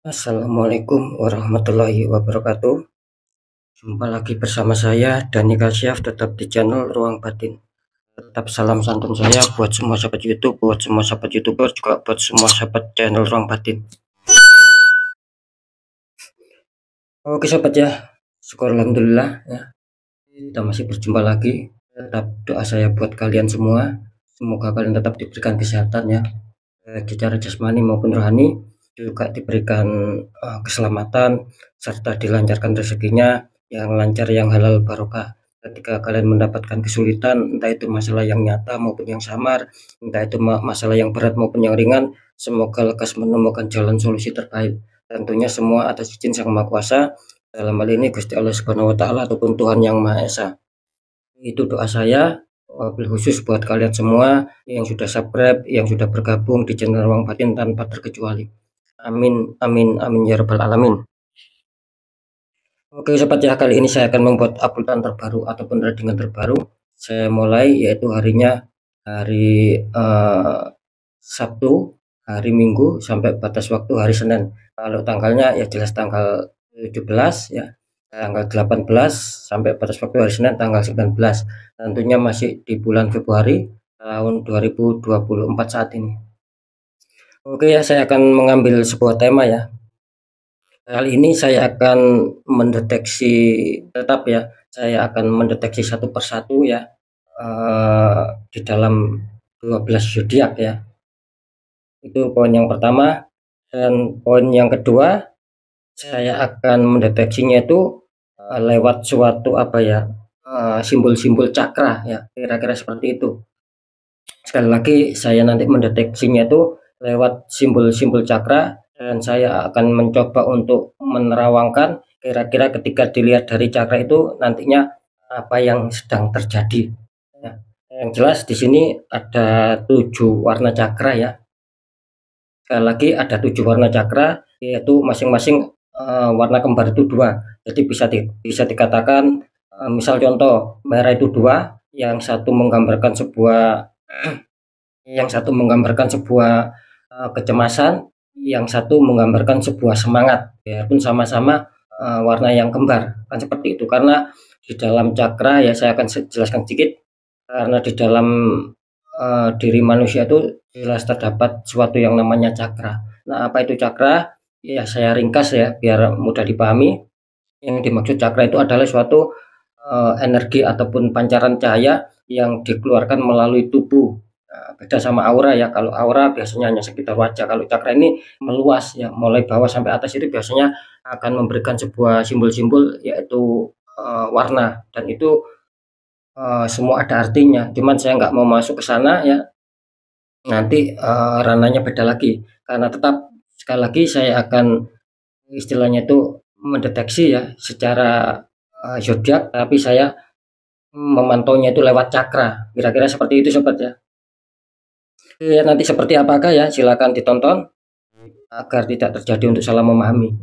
Assalamualaikum warahmatullahi wabarakatuh. Jumpa lagi bersama saya Dani Kasyaf, tetap di channel Ruang Batin. Tetap salam santun saya buat semua sahabat YouTube, buat semua sahabat YouTuber, juga buat semua sahabat channel Ruang Batin. Oke sahabat ya, syukur alhamdulillah ya, kita masih berjumpa lagi. Tetap doa saya buat kalian semua, semoga kalian tetap diberikan kesehatan ya, secara jasmani maupun rohani, juga diberikan keselamatan serta dilancarkan rezekinya yang lancar, yang halal barokah. Ketika kalian mendapatkan kesulitan, entah itu masalah yang nyata maupun yang samar, entah itu masalah yang berat maupun yang ringan, semoga lekas menemukan jalan solusi terbaik. Tentunya semua atas izin Sang Maha Kuasa, dalam hal ini Gusti Allah Subhanahu wa taala ataupun Tuhan Yang Maha Esa. Itu doa saya wabil khusus buat kalian semua yang sudah subscribe, yang sudah bergabung di channel Ruang Batin tanpa terkecuali. Amin, amin, amin ya rabbal alamin. Oke sobat ya, kali ini saya akan membuat uploadan terbaru ataupun readingan terbaru. Saya mulai yaitu harinya hari Sabtu, hari Minggu, sampai batas waktu hari Senin. Kalau tanggalnya ya jelas tanggal 17 ya, tanggal 18 sampai batas waktu hari Senin tanggal 19. Tentunya masih di bulan Februari tahun 2024 saat ini. Oke ya, saya akan mengambil sebuah tema ya. Kali ini saya akan mendeteksi, tetap ya, saya akan mendeteksi satu persatu ya, di dalam 12 zodiak ya. Itu poin yang pertama. Dan poin yang kedua, saya akan mendeteksinya itu lewat suatu apa ya, simbol-simbol cakra ya, kira-kira seperti itu. Sekali lagi saya nanti mendeteksinya itu lewat simbol-simbol cakra, dan saya akan mencoba untuk menerawangkan kira-kira ketika dilihat dari cakra itu nantinya apa yang sedang terjadi ya. Yang jelas di sini ada 7 warna cakra ya. Sekali lagi ada 7 warna cakra, yaitu masing-masing warna kembar itu 2. Jadi bisa dikatakan, misal contoh merah itu 2, yang satu menggambarkan sebuah kecemasan, yang satu menggambarkan sebuah semangat, biarpun sama-sama warna yang kembar, kan seperti itu. Karena di dalam cakra ya, saya akan jelaskan sedikit, karena di dalam diri manusia itu jelas terdapat suatu yang namanya cakra. Nah, apa itu cakra? Ya, saya ringkas ya biar mudah dipahami. Yang dimaksud cakra itu adalah suatu energi ataupun pancaran cahaya yang dikeluarkan melalui tubuh. Nah, beda sama aura ya. Kalau aura biasanya hanya sekitar wajah. Kalau cakra ini meluas ya, mulai bawah sampai atas itu biasanya akan memberikan sebuah simbol-simbol, yaitu warna, dan itu semua ada artinya. Cuman saya nggak mau masuk ke sana ya. Nanti ranahnya beda lagi. Karena tetap sekali lagi saya akan istilahnya itu mendeteksi ya secara zodiak, tapi saya memantaunya itu lewat cakra. Kira-kira seperti itu sobat ya. Ya, nanti seperti apakah ya, silakan ditonton agar tidak terjadi untuk salah memahami.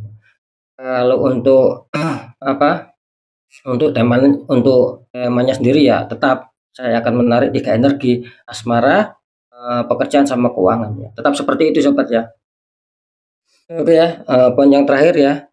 Kalau untuk apa, untuk temanya sendiri ya, tetap saya akan menarik 3 energi: asmara, pekerjaan, sama keuangan ya. Tetap seperti itu sobat ya. Oke ya, poin yang terakhir ya,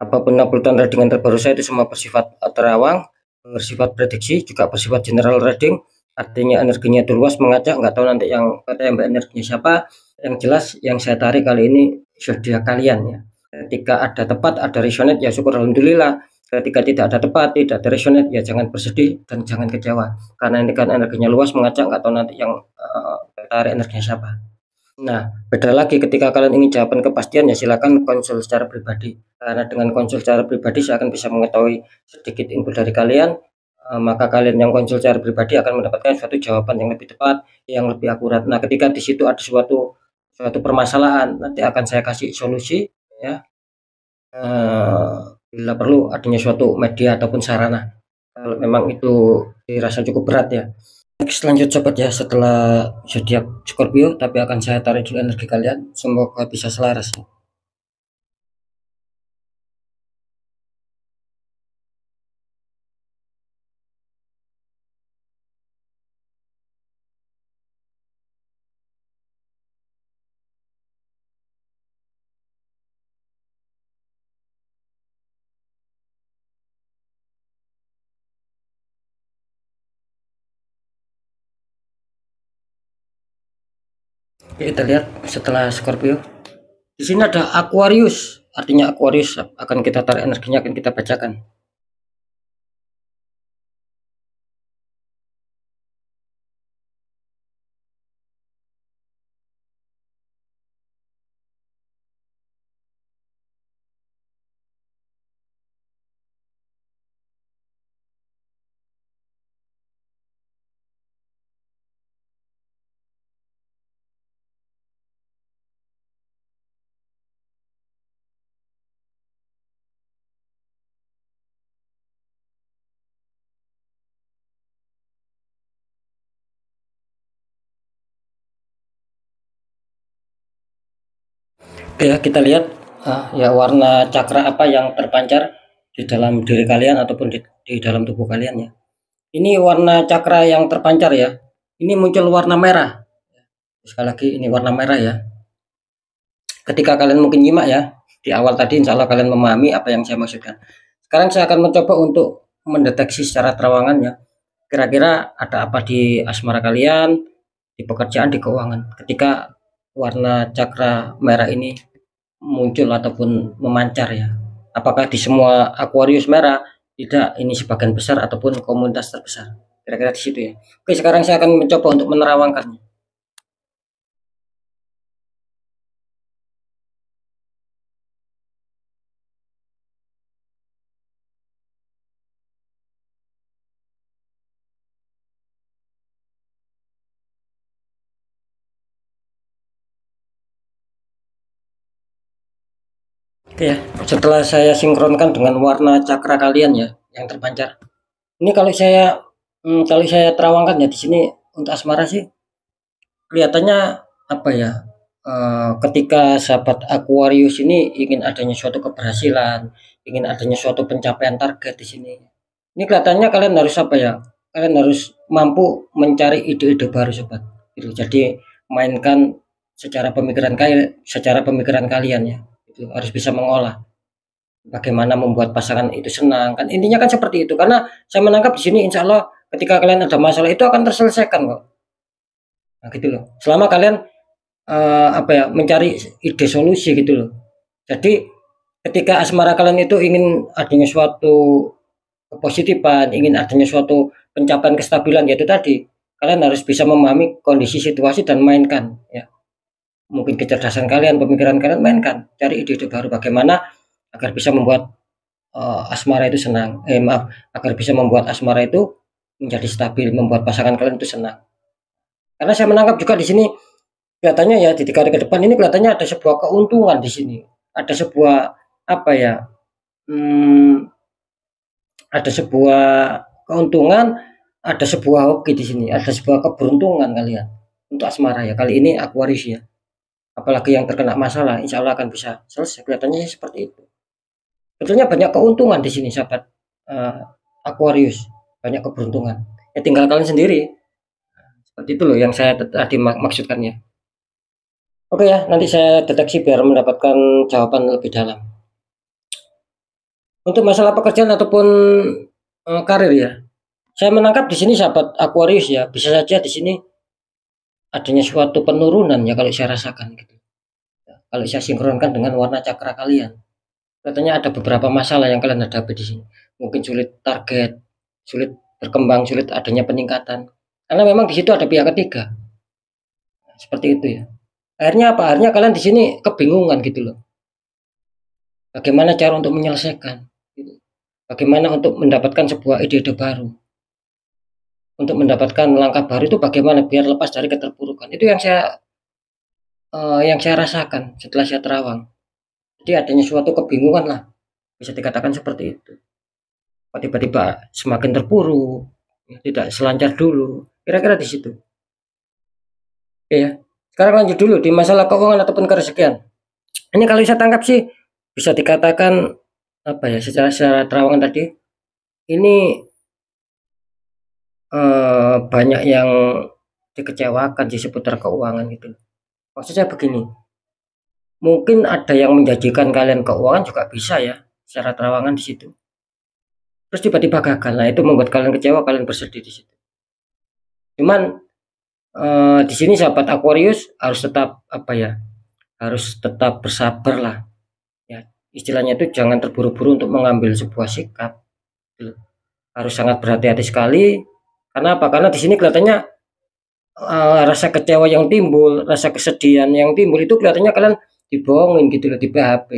apapun uploadan readingan terbaru saya itu semua bersifat terawang, bersifat prediksi, juga bersifat general reading. Artinya energinya itu luas, mengajak, nggak tahu nanti yang mbak energinya siapa. Yang jelas yang saya tarik kali ini zodiak kalian ya. Ketika ada tepat, ada resonate ya syukur alhamdulillah. Ketika tidak ada tepat, tidak ada resonate ya jangan bersedih dan jangan kecewa, karena ini kan energinya luas, mengajak, nggak tahu nanti yang tarik energinya siapa. Nah, beda lagi ketika kalian ingin jawaban kepastian ya silakan konsul secara pribadi. Karena dengan konsul secara pribadi saya akan bisa mengetahui sedikit input dari kalian, maka kalian yang konsul secara pribadi akan mendapatkan suatu jawaban yang lebih tepat, yang lebih akurat. Nah, ketika di situ ada suatu permasalahan, nanti akan saya kasih solusi ya. Bila perlu adanya suatu media ataupun sarana, kalau memang itu dirasa cukup berat ya. Next, lanjut sobat ya, setelah zodiak Scorpio, tapi akan saya tarik dulu energi kalian, semoga bisa selaras. Kita lihat setelah Scorpio. Di sini ada Aquarius, artinya Aquarius akan kita tarik energinya, akan kita bacakan. Oke ya, kita lihat ya warna cakra apa yang terpancar di dalam diri kalian ataupun di dalam tubuh kalian ya. Ini warna cakra yang terpancar ya. Ini muncul warna merah. Sekali lagi ini warna merah ya. Ketika kalian mungkin nyimak ya di awal tadi, insya Allah kalian memahami apa yang saya maksudkan. Sekarang saya akan mencoba untuk mendeteksi secara terawangannya. Kira-kira ada apa di asmara kalian, di pekerjaan, di keuangan. Ketika warna cakra merah ini muncul ataupun memancar ya. Apakah di semua Aquarius merah? Tidak, ini sebagian besar ataupun komunitas terbesar. Kira-kira di situ ya. Oke, sekarang saya akan mencoba untuk menerawangkannya. Oke ya, setelah saya sinkronkan dengan warna cakra kalian ya yang terpancar. Ini kalau saya terawangkan ya di sini untuk asmara sih kelihatannya apa ya? Ketika sahabat Aquarius ini ingin adanya suatu keberhasilan, ingin adanya suatu pencapaian target di sini. Ini kelihatannya kalian harus apa ya? Kalian harus mampu mencari ide-ide baru sobat. Gitu. Jadi mainkan secara pemikiran kalian ya. Itu harus bisa mengolah bagaimana membuat pasangan itu senang kan, intinya kan seperti itu. Karena saya menangkap di sini insya Allah ketika kalian ada masalah itu akan terselesaikan kok. Nah, gitu loh. Selama kalian apa ya mencari ide solusi gitu loh. Jadi ketika asmara kalian itu ingin adanya suatu kepositifan, ingin adanya suatu pencapaian kestabilan yaitu tadi kalian harus bisa memahami kondisi situasi dan mainkan ya. Mungkin kecerdasan kalian, pemikiran kalian mainkan, cari ide-ide baru bagaimana agar bisa membuat asmara itu senang. Maaf, agar bisa membuat asmara itu menjadi stabil, membuat pasangan kalian itu senang. Karena saya menangkap juga di sini kelihatannya ya di 3 hari ke depan ini kelihatannya ada sebuah keuntungan di sini. Ada sebuah apa ya? Ada sebuah keuntungan, ada sebuah hoki di sini, ada sebuah keberuntungan kalian untuk asmara ya. Kali ini Aquarius ya. Apalagi yang terkena masalah, insya Allah akan bisa selesai. Kelihatannya seperti itu. Sebetulnya banyak keuntungan di sini, sahabat Aquarius. Banyak keberuntungan. Ya tinggal kalian sendiri. Seperti itu loh yang saya tadi maksudkannya. Oke ya, nanti saya deteksi biar mendapatkan jawaban lebih dalam. Untuk masalah pekerjaan ataupun karir ya, saya menangkap di sini sahabat Aquarius ya, bisa saja di sini adanya suatu penurunan ya kalau saya rasakan gitu. Kalau saya sinkronkan dengan warna cakra kalian, katanya ada beberapa masalah yang kalian hadapi di sini. Mungkin sulit target, sulit berkembang, sulit adanya peningkatan. Karena memang di situ ada pihak ketiga. Seperti itu ya. Akhirnya apa? Akhirnya kalian di sini kebingungan gitu loh. Bagaimana cara untuk menyelesaikan? Gitu. Bagaimana untuk mendapatkan sebuah ide-ide baru? Untuk mendapatkan langkah baru itu bagaimana biar lepas dari keterpurukan? Itu yang saya rasakan setelah saya terawang. Jadi adanya suatu kebingungan lah, bisa dikatakan seperti itu. Tiba-tiba semakin terpuruk, tidak selancar dulu. Kira-kira di situ. Oke ya. Sekarang lanjut dulu di masalah keuangan ataupun kerezekian. Ini kalau saya tangkap sih bisa dikatakan apa ya secara terawangan tadi ini banyak yang dikecewakan di seputar keuangan gitu. Maksud saya begini, mungkin ada yang menjanjikan kalian keuangan juga bisa ya secara terawangan di situ. Terus tiba-tiba gagal, nah itu membuat kalian kecewa, kalian bersedih di situ. Cuman Di sini sahabat Aquarius harus tetap apa ya, harus tetap bersabar lah ya, istilahnya itu jangan terburu-buru untuk mengambil sebuah sikap gitu. Harus sangat berhati-hati sekali. Karena apa? Karena di sini kelihatannya rasa kecewa yang timbul, rasa kesedihan yang timbul itu kelihatannya kalian dibohongin gitu loh, di PHP.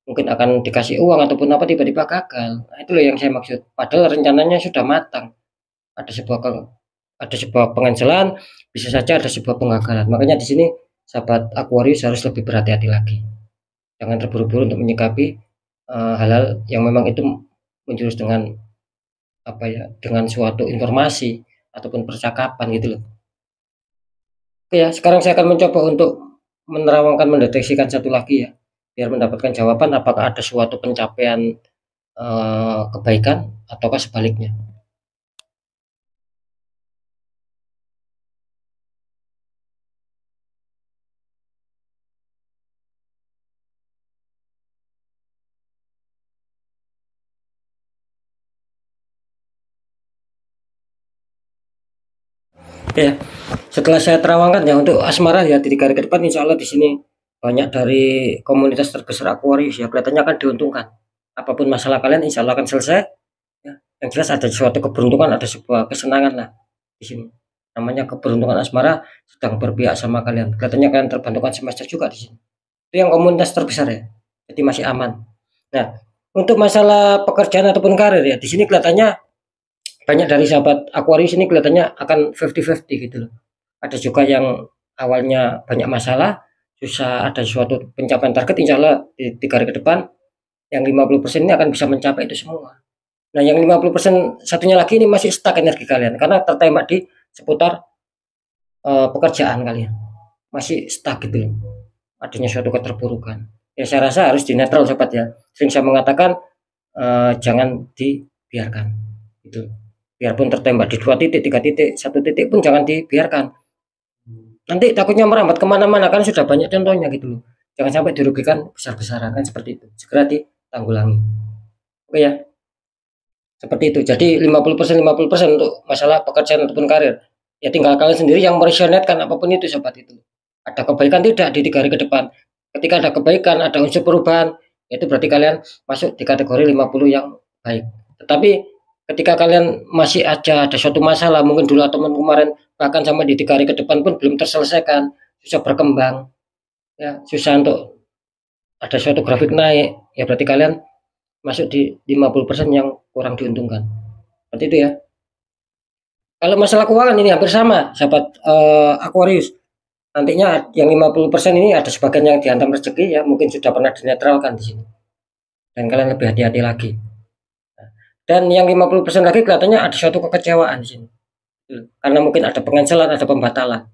Mungkin akan dikasih uang ataupun apa, tiba-tiba gagal. Nah, itu loh yang saya maksud. Padahal rencananya sudah matang. Ada sebuah pengancelan, bisa saja ada sebuah pengagalan. Makanya di sini sahabat Aquarius harus lebih berhati-hati lagi. Jangan terburu-buru untuk menyikapi hal-hal yang memang itu menjurus dengan apa ya, dengan suatu informasi ataupun percakapan gitu loh. Oke ya, sekarang saya akan mencoba untuk menerawangkan, mendeteksikan satu lagi ya, biar mendapatkan jawaban apakah ada suatu pencapaian kebaikan ataukah sebaliknya. Oke ya, setelah saya terawangkan ya untuk asmara ya, di 3 hari ke depan insya Allah di sini banyak dari komunitas terbesar Aquarius ya, kelihatannya akan diuntungkan. Apapun masalah kalian insya Allah akan selesai ya. Yang jelas ada suatu keberuntungan, ada sebuah kesenangan lah di sini. Namanya keberuntungan asmara sedang berpihak sama kalian. Kelihatannya kalian terbantukan semester juga di sini. Itu yang komunitas terbesar ya. Jadi masih aman. Nah, untuk masalah pekerjaan ataupun karir ya, di sini kelihatannya banyak dari sahabat Aquarius ini kelihatannya akan 50-50 gitu loh. Ada juga yang awalnya banyak masalah, susah ada suatu pencapaian target, insya Allah di 3 hari ke depan yang 50% ini akan bisa mencapai itu semua. Nah, yang 50% satunya lagi ini masih stuck energi kalian karena tertembak di seputar pekerjaan kalian. Masih stuck gitu loh. Adanya suatu keterpurukan. Ya saya rasa harus dinetral sobat ya. Sering saya mengatakan jangan dibiarkan. Gitu. Biarpun tertembak di 2 titik, 3 titik, 1 titik pun jangan dibiarkan. Nanti takutnya merambat kemana-mana kan sudah banyak contohnya gitu loh. Jangan sampai dirugikan besar-besaran kan seperti itu. Segera ditanggulangi. Oke ya. Seperti itu. Jadi 50% untuk masalah pekerjaan ataupun karir. Ya tinggal kalian sendiri yang meresonetkan apapun itu sobat itu. Ada kebaikan tidak di 3 hari ke depan. Ketika ada kebaikan, ada unsur perubahan, itu berarti kalian masuk di kategori 50 yang baik. Tetapi ketika kalian masih ada suatu masalah, mungkin dulu atau kemarin, bahkan sampai di 3 hari ke depan pun belum terselesaikan, susah berkembang, ya susah untuk ada suatu grafik naik, ya berarti kalian masuk di 50% yang kurang diuntungkan. Seperti itu ya. Kalau masalah keuangan ini hampir sama, sahabat Aquarius. Nantinya yang 50% ini ada sebagian yang dihantam rezeki ya, mungkin sudah pernah dinetralkan di sini. Dan kalian lebih hati-hati lagi. Dan yang 50% lagi kelihatannya ada suatu kekecewaan di sini. Karena mungkin ada pengancelan, ada pembatalan.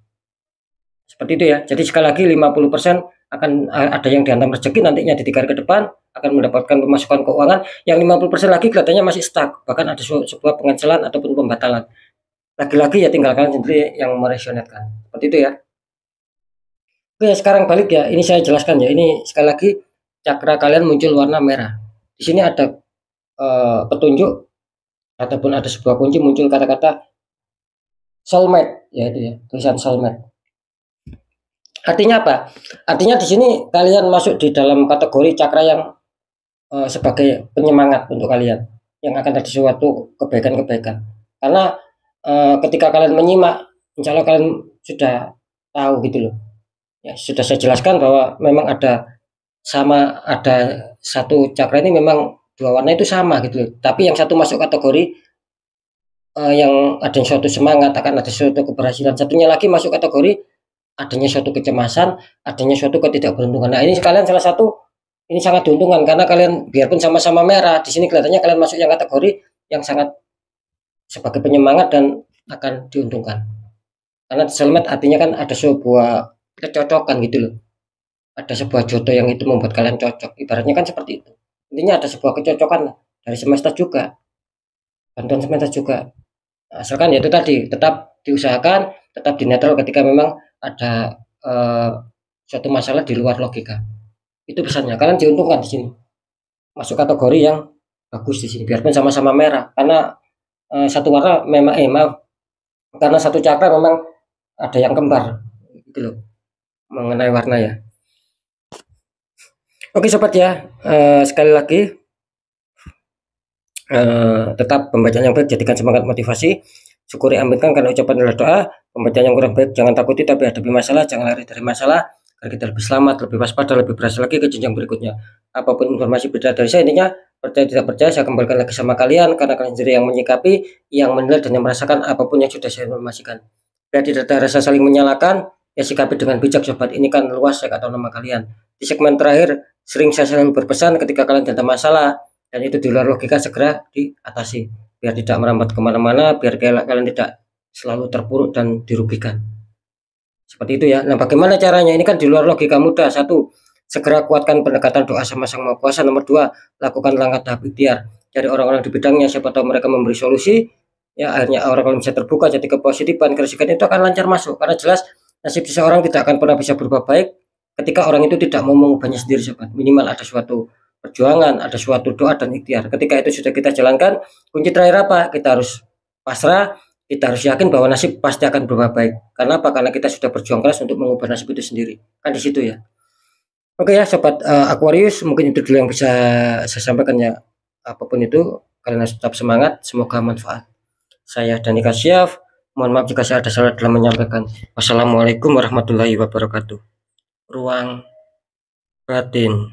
Seperti itu ya. Jadi sekali lagi 50% akan ada yang dihantam rezeki nantinya di 3 hari ke depan akan mendapatkan pemasukan keuangan. Yang 50% lagi kelihatannya masih stuck, bahkan ada sebuah pengancelan ataupun pembatalan. Lagi-lagi ya tinggal kalian sendiri yang meresonetkan. Seperti itu ya. Oke, sekarang balik ya. Ini saya jelaskan ya. Ini sekali lagi cakra kalian muncul warna merah. Di sini ada petunjuk ataupun ada sebuah kunci muncul kata-kata soulmate ya, itu ya, tulisan soulmate. Artinya apa? Artinya di sini kalian masuk di dalam kategori cakra yang sebagai penyemangat untuk kalian yang akan ada suatu kebaikan-kebaikan. Karena ketika kalian menyimak, insya Allah kalian sudah tahu gitu loh. Ya, sudah saya jelaskan bahwa memang ada satu cakra ini memang 2 warna itu sama gitu loh. Tapi yang satu masuk kategori yang ada suatu semangat, akan ada suatu keberhasilan. Satunya lagi masuk kategori adanya suatu kecemasan, adanya suatu ketidakberuntungan. Nah, ini kalian salah satu ini sangat diuntungkan karena kalian biarpun sama-sama merah, di sini kelihatannya kalian masuk yang kategori yang sangat sebagai penyemangat dan akan diuntungkan. Karena soulmate artinya kan ada sebuah kecocokan gitu loh. Ada sebuah jodoh yang itu membuat kalian cocok. Ibaratnya kan seperti itu. Intinya ada sebuah kecocokan dari semesta juga. Bantuan semesta juga. Asalkan ya itu tadi, tetap diusahakan, tetap dinetral ketika memang ada suatu masalah di luar logika. Itu pesannya. Kalian diuntungkan di sini. Masuk kategori yang bagus di sini. Biarpun sama-sama merah. Karena satu warna memang maaf. Karena satu cakra memang ada yang kembar gitu loh mengenai warna ya. Oke sobat ya, sekali lagi tetap pembacaan yang baik jadikan semangat motivasi, syukuri aminkan karena ucapan adalah doa. Pembacaan yang kurang baik jangan takuti tapi hadapi masalah, jangan lari dari masalah agar kita lebih selamat, lebih waspada, lebih berhasil lagi ke jenjang berikutnya. Apapun informasi berita dari saya, intinya percaya tidak percaya saya kembalikan lagi sama kalian karena kalian sendiri yang menyikapi, yang menilai dan yang merasakan apapun yang sudah saya informasikan. Biar tidak ada rasa saling menyalahkan, ya sikapi dengan bijak sobat. Ini kan luas, saya nggak tahu nama kalian. Di segmen terakhir sering saya selalu berpesan ketika kalian ada masalah dan itu di luar logika segera diatasi biar tidak merambat kemana-mana, biar kalian tidak selalu terpuruk dan dirugikan seperti itu ya. Nah bagaimana caranya, ini kan di luar logika mudah. Satu, segera kuatkan pendekatan doa sama Sang Maha Kuasa. Nomor dua, lakukan langkah tahap ikhtiar dari orang-orang di bidangnya, siapa tahu mereka memberi solusi ya, akhirnya orang-orang bisa terbuka, jadi kepositifan, keresikan itu akan lancar masuk karena jelas nasib seseorang tidak akan pernah bisa berubah baik ketika orang itu tidak mau mengubahnya sendiri sobat. Minimal ada suatu perjuangan, ada suatu doa dan ikhtiar. Ketika itu sudah kita jalankan, kunci terakhir apa? Kita harus pasrah, kita harus yakin bahwa nasib pasti akan berubah baik. Karena apa? Karena kita sudah berjuang keras untuk mengubah nasib itu sendiri. Kan di situ ya. Oke ya sobat Aquarius, mungkin itu dulu yang bisa saya sampaikan ya. Apapun itu, kalian harus tetap semangat, semoga manfaat. Saya Dani Kasyaf, mohon maaf jika saya ada salah dalam menyampaikan. Wassalamualaikum warahmatullahi wabarakatuh. Ruang batin.